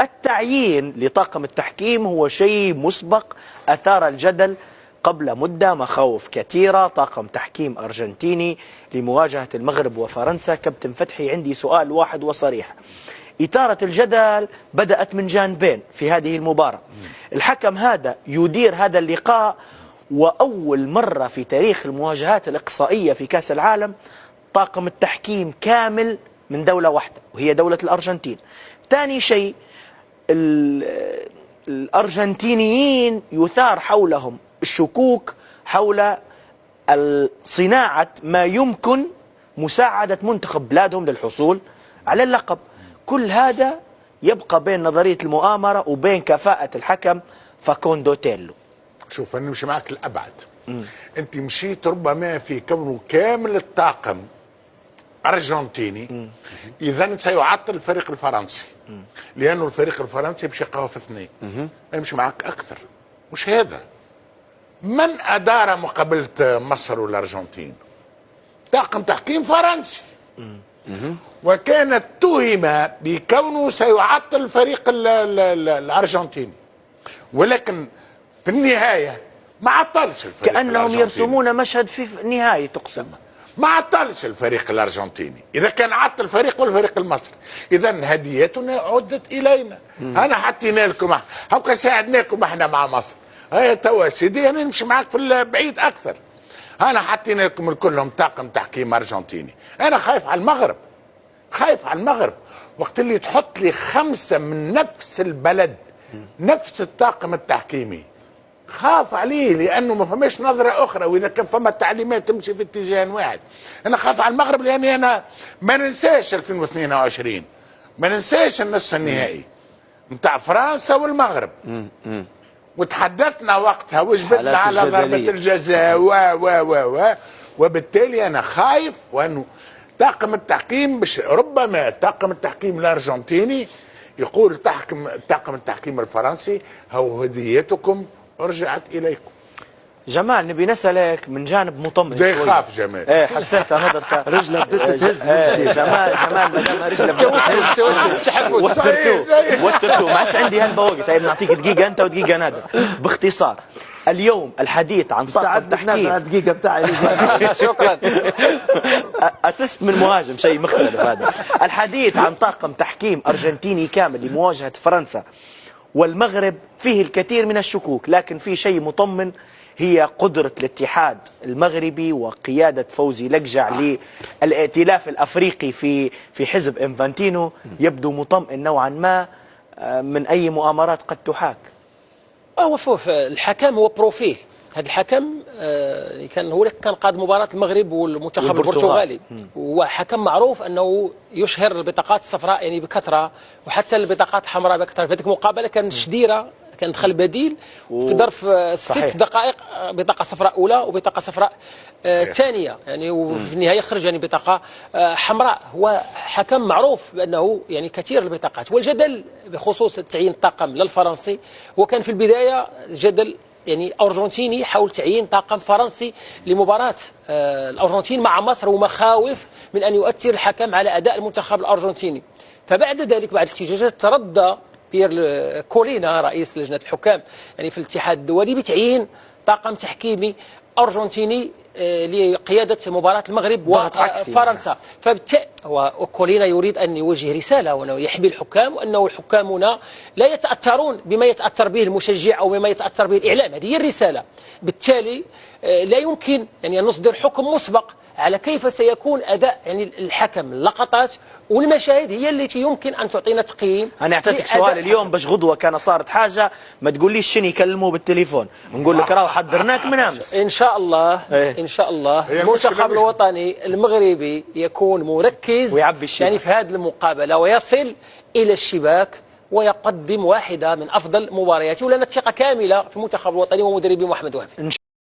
التعيين لطاقم التحكيم هو شيء مسبق أثار الجدل قبل مدة، مخاوف كثيرة. طاقم تحكيم أرجنتيني لمواجهة المغرب وفرنسا. كابتن فتحي، عندي سؤال واحد وصريح. إثارة الجدل بدأت من جانبين في هذه المباراة. الحكم هذا يدير هذا اللقاء، وأول مرة في تاريخ المواجهات الإقصائية في كأس العالم طاقم التحكيم كامل من دولة واحدة وهي دولة الأرجنتين. ثاني شيء، الأرجنتينيين يثار حولهم الشكوك حول صناعة ما يمكن مساعدة منتخب بلادهم للحصول على اللقب. كل هذا يبقى بين نظرية المؤامرة وبين كفاءة الحكم فاكوندو تيلو. شوف، أنا مش معك الأبعد. أنت مشيت ربما في كونه كامل الطاقم أرجنتيني، إذا سيعطل الفريق الفرنسي، لأنه الفريق الفرنسي باش يقهو في اثنين. أنا مش معك أكثر، مش هذا. من أدار مقابلة مصر والأرجنتين؟ طاقم تحكيم فرنسي، وكانت تهم بكونه سيعطل الفريق الأرجنتيني، ولكن في النهاية ما عطلش الفريق كأنهم الأرجنتيني. يرسمون مشهد في النهاية تقسم. ما عطلش الفريق الأرجنتيني، إذا كان عطل الفريق والفريق المصري، إذا هديتنا عدت إلينا. أنا حطينا لكم، هاكا ساعدناكم احنا مع مصر. هيا توا سيدي، أنا نمشي معاك في البعيد أكثر. أنا حطينا لكم الكلهم طاقم تحكيم أرجنتيني. أنا خايف على المغرب، خايف على المغرب. وقت اللي تحط لي 5 من نفس البلد، نفس الطاقم التحكيمي، خاف عليه، لانه ما فماش نظره اخرى. واذا كان فما تعليمات تمشي في اتجاه واحد، انا خاف على المغرب، لاني انا ما ننساش 2022، ما ننساش النصف النهائي نتاع فرنسا والمغرب. وتحدثنا وقتها وجبتنا على ضربه الجزاء وبالتالي انا خايف، وانه طاقم التحكيم ربما طاقم التحكيم الارجنتيني يقول طاقم التحكيم الفرنسي: هو هديتكم رجعت اليكم. جمال، نبي نسألك من جانب مطمئن شوي. يخاف جمال. ايه، حسيتها نظرته رجله بدات تهز. جمال ما دام رجله بدات تهز وترتوه. ما عادش عندي هالبواقي. طيب نعطيك دقيقة انت ودقيقة نادر. باختصار، اليوم الحديث عن طاقم تحكيم. الدقيقة بتاعي. شكرا. اسست من مهاجم، شيء مختلف هذا. الحديث عن طاقم تحكيم أرجنتيني كامل لمواجهة فرنسا والمغرب فيه الكثير من الشكوك، لكن في شيء مطمن، هي قدرة الاتحاد المغربي وقيادة فوزي لقجع للائتلاف الأفريقي في حزب إنفانتينو. يبدو مطمئن نوعا ما من أي مؤامرات قد تحاك. هو شوف، الحكم هو بروفيل. هذا الحكم كان هو كان قاد مباراة المغرب والمنتخب البرتغالي، وحكم معروف أنه يشهر البطاقات الصفراء يعني بكثرة، وحتى البطاقات الحمراء بكثرة. في هذيك المقابلة كانت شديرة، كان دخل بديل في ظرف 6 دقائق بطاقة صفراء أولى وبطاقة صفراء ثانية، يعني وفي النهاية خرج يعني بطاقة حمراء. هو حكم معروف بأنه يعني كثير البطاقات. والجدل بخصوص تعيين الطاقم للفرنسي، وكان في البداية جدل يعني أرجنتيني حول تعيين طاقم فرنسي لمباراة الأرجنتين مع مصر، ومخاوف من أن يؤثر الحكم على أداء المنتخب الأرجنتيني. فبعد ذلك، بعد الاحتجاجات، تردى بيير كولينا رئيس لجنة الحكام يعني في الاتحاد الدولي بتعيين طاقم تحكيمي أرجنتيني لقيادة مباراة المغرب وفرنسا. فبالتالي كولينا يريد أن يوجه رسالة، وأنه يحمي الحكام، وأنه الحكام هنا لا يتأثرون بما يتأثر به المشجع أو بما يتأثر به الإعلام. هذه هي الرسالة. بالتالي لا يمكن يعني أن نصدر حكم مسبق على كيف سيكون أداء يعني الحكم. اللقطات والمشاهد هي التي يمكن أن تعطينا تقييم. أنا أعطيتك سؤال اليوم باش غدوة كان صارت حاجة ما تقوليش شنو يكلموه بالتليفون، نقول لك راهو حضرناك من أمس. إن شاء الله إن شاء الله المنتخب الوطني المغربي يكون مركز يعني في هذه المقابلة، ويصل إلى الشباك ويقدم واحدة من أفضل مبارياته، ولنا ثقة كاملة في المنتخب الوطني ومدربي محمد وهبي.